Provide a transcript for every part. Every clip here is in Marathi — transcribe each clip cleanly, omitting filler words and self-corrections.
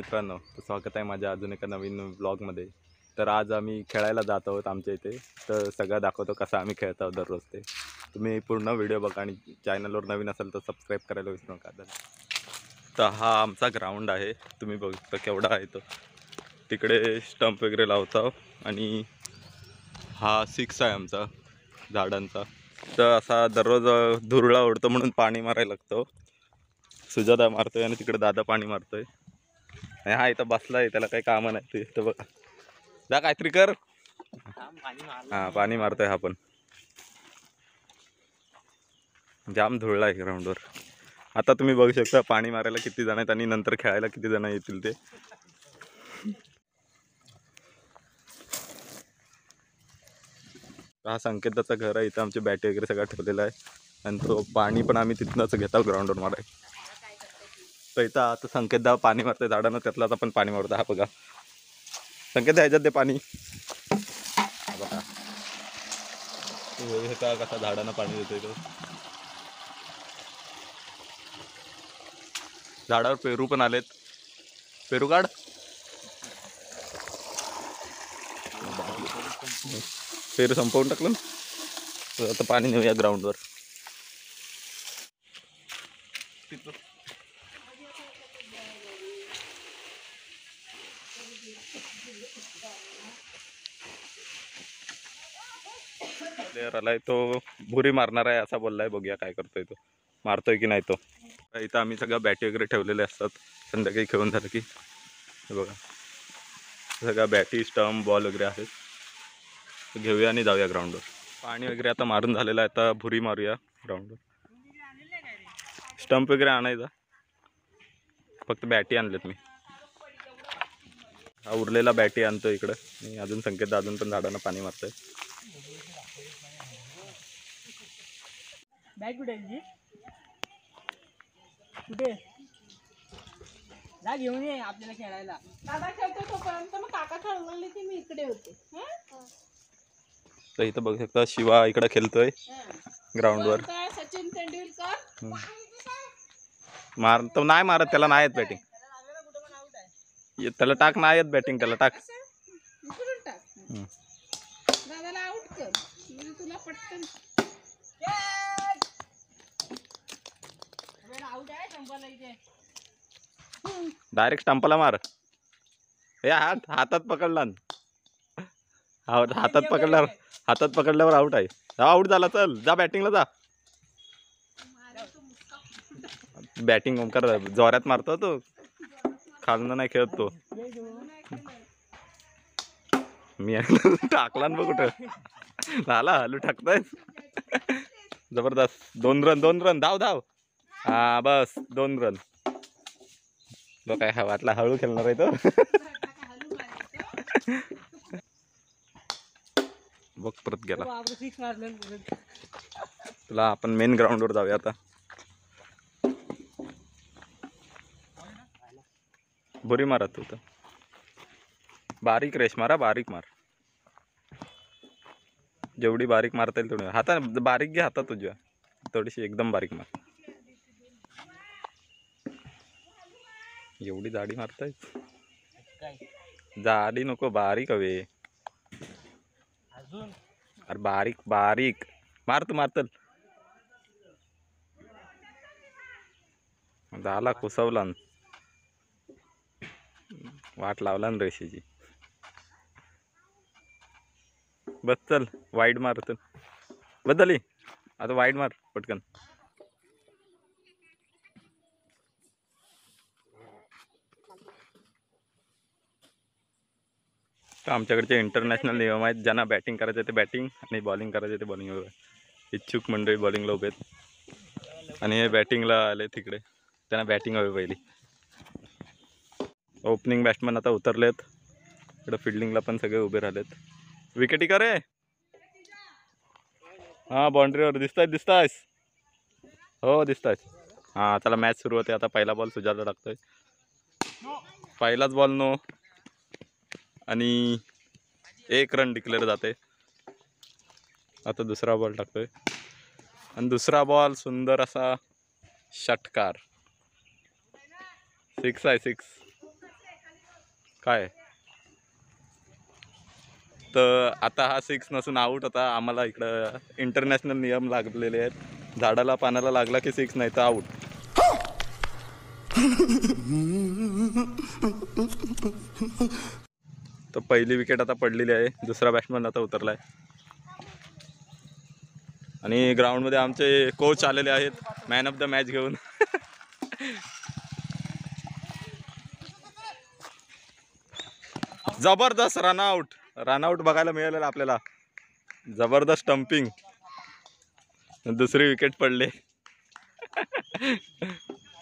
मित्रांनो, तर स्वागत आहे माझ्या अजून एका नवीन व्लॉगमध्ये। तर आज आम्ही खेळायला जात आहोत आमच्या इथे। तर सगळं दाखवतो कसं आम्ही खेळत आहोत दररोज ते। तुम्ही पूर्ण व्हिडिओ बघा आणि चॅनलवर नवीन असेल तर सबस्क्राईब करायला विसरू नका। तर हा आमचा ग्राउंड आहे, तुम्ही बघता केवढा आहे तो। तिकडे स्टंप वगैरे लावतो आणि हा 6 आहे आमचा झाडांचा। तर असा दररोज धुरळा उडतो म्हणून पाणी मारायला लागतो। सुजाता मारतोय आणि तिकडे दादा पाणी मारतोय। हा इथं बसलाय, त्याला काही काम नाही ते इथं बघ। जा काहीतरी कर। हा पाणी मारतोय हा पण। जाम धुळला आहे ग्राउंडवर। आता तुम्ही बघू शकता पाणी मारायला किती जण आहेत आणि नंतर खेळायला किती जण येतील ते। हा संकेताचं घर आहे, इथं आमची बॅटी वगैरे सगळं ठेवलेलं आहे आणि तो पाणी पण आम्ही तिथनंच घेतो ग्राउंडवर माराय। तर इथं आता संकेतदा पाणी मारतोय झाडांना, त्यातलाच आपण पाणी मारतो। हा बघा संकेत ह्याच्यात दे पाणी। बघा हे का कसा झाडांना पाणी देतोय तो। झाडावर पेरू पण आलेत, पेरू काढ। पेरू संपवून टाकलं ना, आता पाणी नेऊया ग्राउंडवर। प्लेयर आलाय, तो भुरी मारणार आहे असा बोललाय। बघूया काय करतोय तो, मारतोय की नाही तो। इथं आम्ही सगळं बॅटी वगैरे ठेवलेले असतात, संध्याकाळी खेळून झालं की। हे बघा सगळं बॅटी स्टंप बॉल वगैरे आहेत। घेऊया आणि जाऊया ग्राउंडवर। पाणी वगैरे आता मारून झालेलं आहे, आता भुरी मारूया ग्राउंडवर। स्टंप वगैरे आणायचा, फक्त बॅटी आणलेत मी। हा उरलेला बॅटी आणतो इकडं आणि अजून संकेत अजून पण झाडांना पाणी मारतोय। बॅट कुठे कुठे जा घेऊन ये आपल्याला खेळायला। दादा खेळतो तोपर्यंत मग काका खेळू लागले की मी इकडे होते। तर इथं बघू शकता शिवा इकडे खेळतोय ग्राउंडवर। सचिन तेंडुलकर मारतो नाही मारत, त्याला नाही येत बॅटिंग। त्याला टाक, नाही येत बॅटिंग त्याला, टाक दादाला आउट कर म्हणजे तुला पटकन आउट आहे। संपायला इथे डायरेक्ट स्टंपला मार। हे हातात पकडला, हातात पकडल्यावर आउट आहे। आउट झाला, चल जा बॅटिंगला जा। बॅटिंग ओमकार जोरात मारतो तो, खालनं नाही खेळत तो। मी टाकला ना बघ कुठं झाला, हलू टाकताय जबरदस्त। 2 रन 2 रन, धाव धाव। हा बस 2 रन। तो काय वाटला हळू खेळणार आहे तो। बघ परत गेला। तुला आपण मेन ग्राउंडवर जाऊया आता। बुरी मारा तू तर, बारीक रेश मारा, बारीक मार। जेवढी बारीक मारता येईल तेवढी हाता बारीक घे, हातात तुझ्या थोडीशी एकदम बारीक मार। एवढी जाडी मारताय, जाडी नको बारीक हवे। अरे बारीक बारीक मार, तू मारतल झाला। कुसवला वाट लावला ना रेषेची। बस चल वाईड मारत बदली, आता वाईड मार पटकन। तर आमच्याकडचे इंटरनॅशनल नियम आहेत, ज्यांना बॅटिंग करायचं ते बॅटिंग आणि बॉलिंग करायचं ते बॉलिंग। इच्छुक मंडळी बॉलिंगला उभे आहेत आणि हे बॅटिंगला आले तिकडे, त्यांना बॅटिंग हवी पहिली। ओपनिंग बॅट्समन आता उतरलेत, इकडे फिल्डिंगला पण सगळे उभे राहिलेत। विकेटी का रे? हा बाउंड्रीवर दिसतायस हो दिसतायस। हा चला मॅच सुरू होते आता। पहिला बॉल सुजाता टाकतोय, पहिलाच बॉल नो आणि 1 रन डिक्लेअर जाते। आता दुसरा बॉल टाकतोय आणि दुसरा बॉल सुंदर असा षटकार, 6 आहे 6। काय तर आता हा 6 नसून आऊट होता. आम्हाला इकडं इंटरनॅशनल नियम लागलेले आहेत. झाडाला पानाला लागला की 6 नाही तर आऊट. तर पहिली विकेट आता पडलेली आहे. दुसरा बॅट्समन आता उतरलाय आणि ग्राउंडमध्ये आमचे कोच आलेले आहेत मॅन ऑफ द मॅच घेऊन. जबरदस्त रनआउट बघायला मिळालेलं आपल्याला. जबरदस्त स्टंपिंग. दुसरी विकेट पडले.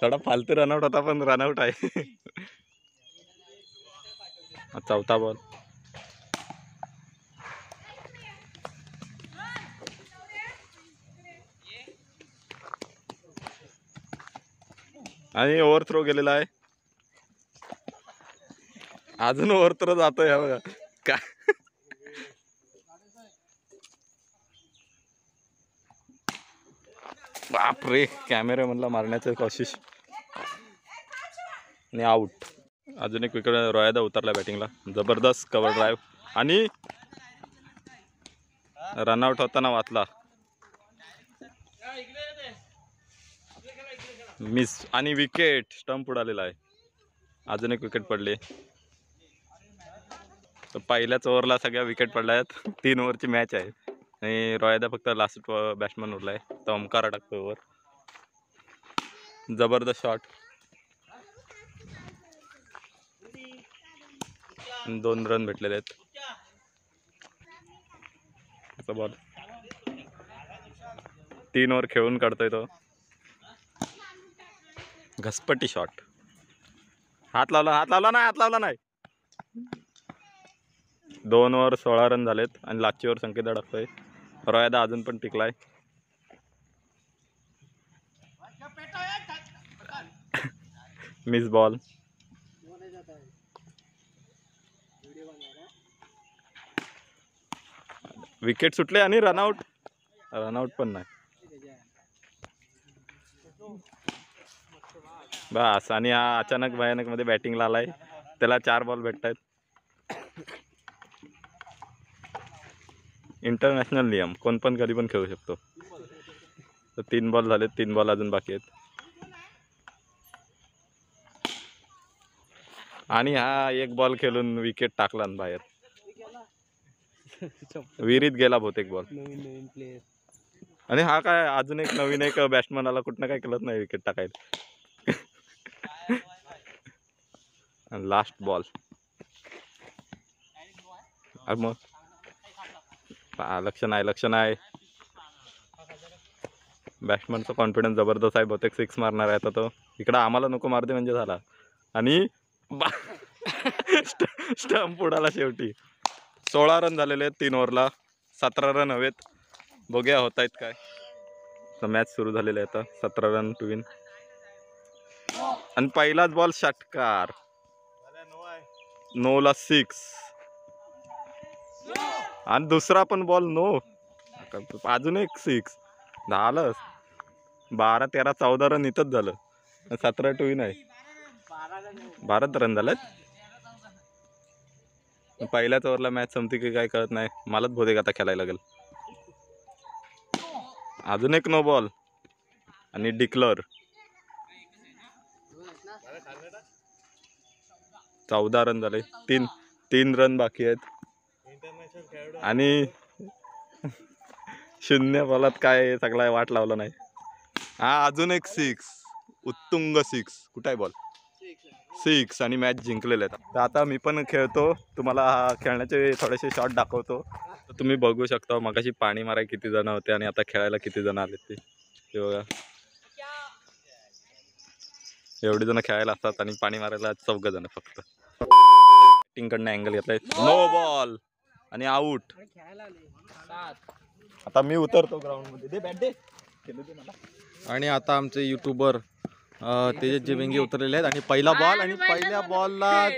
थोडा फालतू रनआउट होता पण रनआउट आहे. चौथा बॉल आणि ओव्हर थ्रो गेलेला आहे. अजून ओव्हर थ्रो जातोय हा बघा काय. बापरे कॅमेरा म्हणला मारण्याची कोशिश आणि आऊट. अजून एक विकेट रोयादा उतरला बॅटिंगला. जबरदस्त कव्हर ड्राईव्ह आणि रनआउट होताना वाचला. मिस आणि विकेट स्टंप उडालेला आहे. अजून एक विकेट पडली. तर पहिल्याच ओव्हरला सगळ्या विकेट पडल्या आहेत. 3 ओव्हरची मॅच आहे आणि रोयादा फक्त लास्ट बॅट्समन उरलाय. तो ओमकार टाकतो ओव्हर. जबरदस्त शॉट. 2 रन भेटलेले आहेत. बॉल 3 ओव्हर खेळून काढतोय तो. घसपट्टी शॉट. हात लावला नाही. 2 ओव्हर 16 रन झालेत आणि लास्टची ओव्हर संकेत अडकतोय. रोयादा अजून पण टिकलाय. Miss ball. विकेट सुटले आणि रनआउट पण नाही. बस आणि हा अचानक भयानक मध्ये बॅटिंगला आलाय. त्याला 4 बॉल भेटत आहेत. इंटरनॅशनल नियम कोण पण कधी पण खेळू शकतो. तर 3 बॉल झालेत. 3 बॉल अजून बाकी आहेत. आणि हा 1 बॉल खेळून विकेट टाकला बाहेर. विहिरीत गेला बहुतेक बॉल. नवीन प्लेयर. आणि हा काय अजून एक नवीन एक बॅट्समन आला. कुठनं काय केलंच नाही विकेट टाकायला. Last ball. मग लक्ष नाही. बॅट्समनचा कॉन्फिडन्स जबरदस्त आहे. बहुतेक 6 मारणार आहे आता तो. इकडं आम्हाला नको मारते म्हणजे झाला. आणि स्टंप उडाला शेवटी. 16 रन झालेले आहेत 3 ओव्हरला. 17 रन हवेत. बघूया होत आहेत काय. तर मॅच सुरू झालेली आहे आता. 17 रन टू विन. आणि पहिलाच बॉल षटकार. 9 ला 6 आणि दुसरा पण बॉल 9. अजून एक 6 झालं. 12, 13, 14 रन इथंच झालं. 17 टू विन आहे. 12 रन झालेत. पहिल्याच ओव्हरला मॅच संपती की काय कळत नाही. मलाच बहुतेक आता खेळायला लागेल. अजून एक नो बॉल आणि डिक्लेअर. 14 रन झाले. 3 रन बाकी आहेत आणि 0 बॉलात काय सगळा वाट लावला नाही. हा अजून एक 6 उत्तुंग 6. कुठं आहे बॉल 6 आणि मॅच जिंकलेले आहेत. तर आता मी पण खेळतो. तुम्हाला खेळण्याचे थोडेसे शॉट दाखवतो. तर तुम्ही बघू शकता मगाशी पाणी मारायला किती जण होते आणि आता खेळायला किती जण आले ते बघा. एवढी जण खेळायला असतात आणि पाणी मारायला 4 जण फक्त. बॅटिंगकडनं अँगल घेतलाय. नो बॉल आणि आऊट. आता मी उतरतो ग्राउंड मध्ये. दे बॅट दे. आणि आता आमचे युट्यूबर तेजस जिवेंगी उतरलेले आहेत आणि पहिला बॉल आणि पहिल्या बॉलला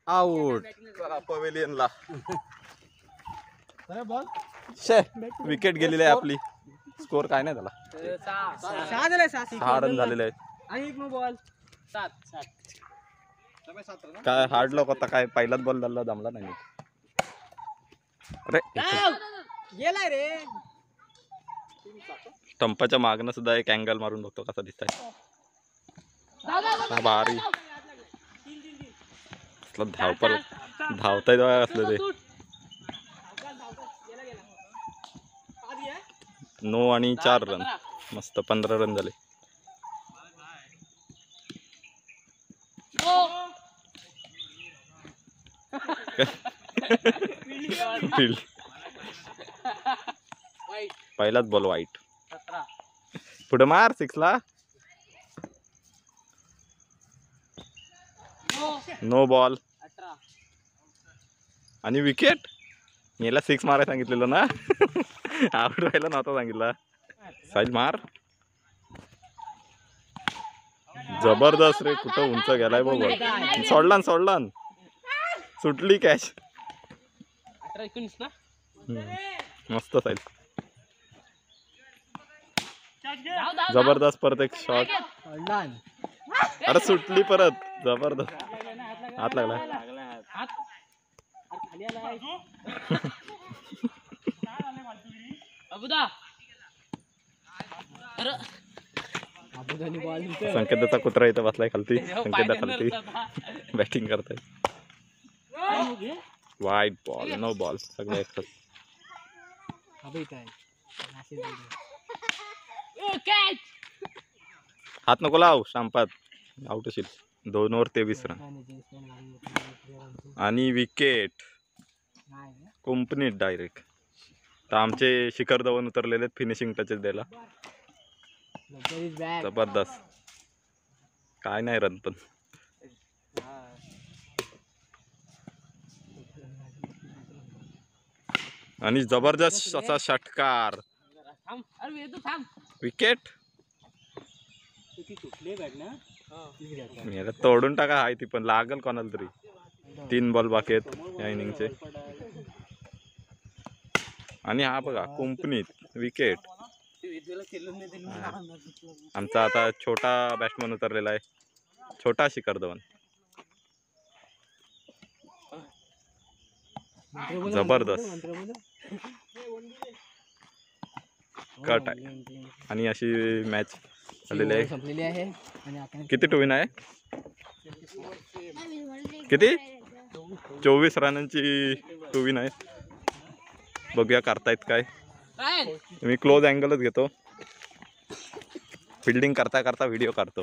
आऊट. पवेलियनला विकेट गेलेली आहे आपली. स्कोर काय नाही त्याला. 6 रन झालेले आहेत. आणि 1 नो बॉल 7. काय हार्ड लॉक होता काय, पहिलाच बॉल झाला जमला नाही. अरे गेला रे. स्टंपाच्या मागणं सुद्धा एक अँगल मारून बघतो कसा दिसताय. हा भारी असलं धावपळ धावताय तेव्हा असलं ते. नो आणि 4 रन. मस्त 15 रन झाले. फील्ड पहिलाच बॉल वाईट. पुढे मार 6 ला. नो बॉल आणि विकेट. याला 6 मारायला सांगितलेलं ना. आउट राहायला नव्हता सांगितलं. साईज मार. जबरदस्त रे. कुठं उंच गेलाय बघ. सोडला सुटली कॅच. मस्त साईज. जबरदस्त परत एक शॉट. अरे सुटली परत. जबरदस्त हात लागला. संकेताचा कुत्रा इथं बसलाय खालती. संकेता खालती बॅटिंग करताय. वाईट बॉल. No ball. सगळं एकच. हात नको लाव. शांपात आउट असेल. 2 ओव्हर 23 रन आणि विकेट. कंपनीत डायरेक्ट. तर आमचे शिखर धवन उतरलेले फिनिशिंग टचेस द्यायला. जबरदस्त. काय नाही रन पण. आणि जबरदस्त असा षटकार. विकेट. तोडून टाका. हाय ती पण लागल कोणाला तरी. 3 बॉल बाकी आहेत या इनिंगचे. आणि हा बघा कंपनीत विकेट. आमचा आता छोटा बॅट्समन उतरलेला आहे. छोटा शिखर धवन. जबरदस्त कट आहे. आणि अशी मॅच झालेली आहे. किती टू विन आहे. किती 24 रनांची टू विन आहे. बघूया करतायत काय. मी क्लोज अँगलच घेतो. फिल्डिंग करता करता व्हिडिओ काढतो.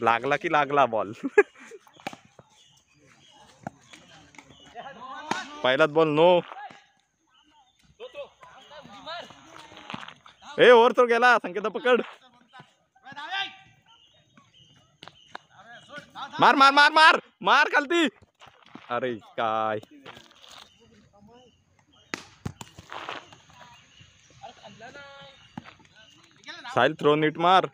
लागला की लागला बॉल. पहिलाच बॉल नो. ए ओव्हर तो गेला. संकेता पकड. मार मार मार मार मार खालती. अरे काय. साहिल थ्रो नीट मार.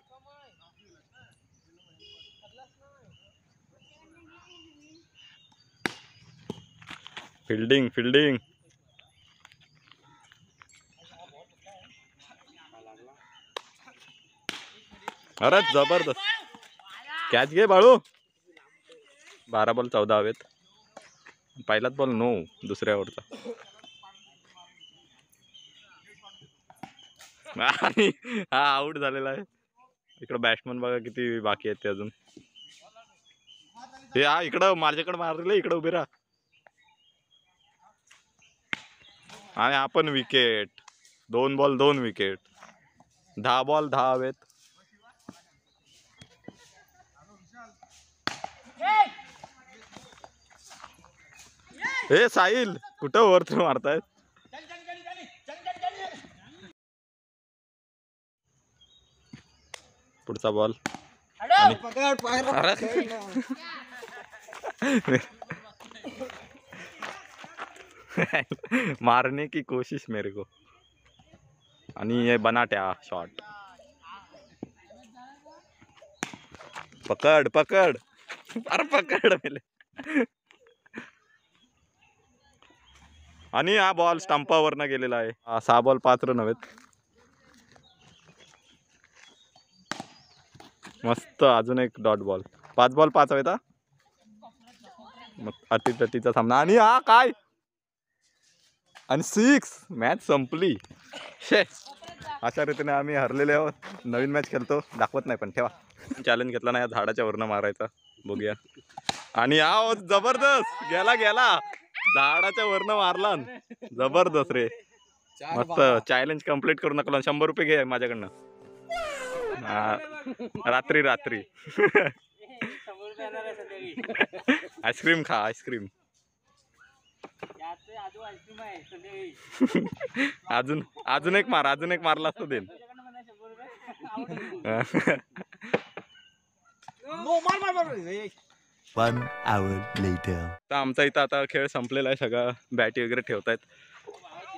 फिल्डिंग. अरे जबरदस्त कॅच घे बाळू. 12 बॉल 14 हवेत. पहिलाच बॉल नो. दुसऱ्या ओव्हरचा. आणि हा आउट झालेला आहे. इकडं बॅट्समन बघा किती बाकी आहेत ते अजून. हे हा इकडं माझ्याकडे मारले. इकडं उभे राहा. आणि आपण विकेट. 2 ball 2 wicket. 10 बॉल 10 हवेत. हे साहिल कुठं ओव्हर थ्रो मारतायत. पुढचा बॉल. मारने की कोशिश मेरे को. आणि ये बनाट्या शॉट. पकड पकड. अरे पकड मेले. आणि हा बॉल स्टंपावरनं गेलेला आहे. 6 बॉल 5 रन हवेत. मस्त. अजून एक डॉट बॉल. 5 बॉल 5 हवेत. मग अटीतटीचा सामना आणि हा काय आणि 6 मॅच संपली. शे अशा रीतीने आम्ही हरलेले आहोत. नवीन मॅच खेळतो, दाखवत नाही पण ठेवा. चॅलेंज घेतला नाही, झाडाच्या वरनं मारायचा. बघूया. आणि हा जबरदस्त गेला झाडाच्या वरनं मारला. जबरदस्त रे, मस्त. चॅलेंज कम्प्लीट करू नका. 100 रुपये घे माझ्याकडनं. रात्री आईस्क्रीम खा, आईस्क्रीम. अजून एक मारला असतो देन. तर आमचा इथं आता खेळ संपलेला आहे. सगळा बॅटी वगैरे ठेवतायत,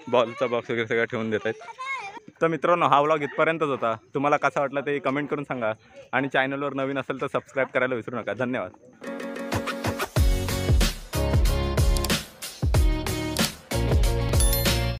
बॉलचा बॉक्स वगैरे सगळं ठेवून देत आहेत. तर मित्रांनो, हा व्लॉग इथपर्यंतच होता. तुम्हाला कसा वाटला ते कमेंट करून सांगा आणि चॅनलवर नवीन असेल तर सबस्क्राईब करायला विसरू नका. धन्यवाद.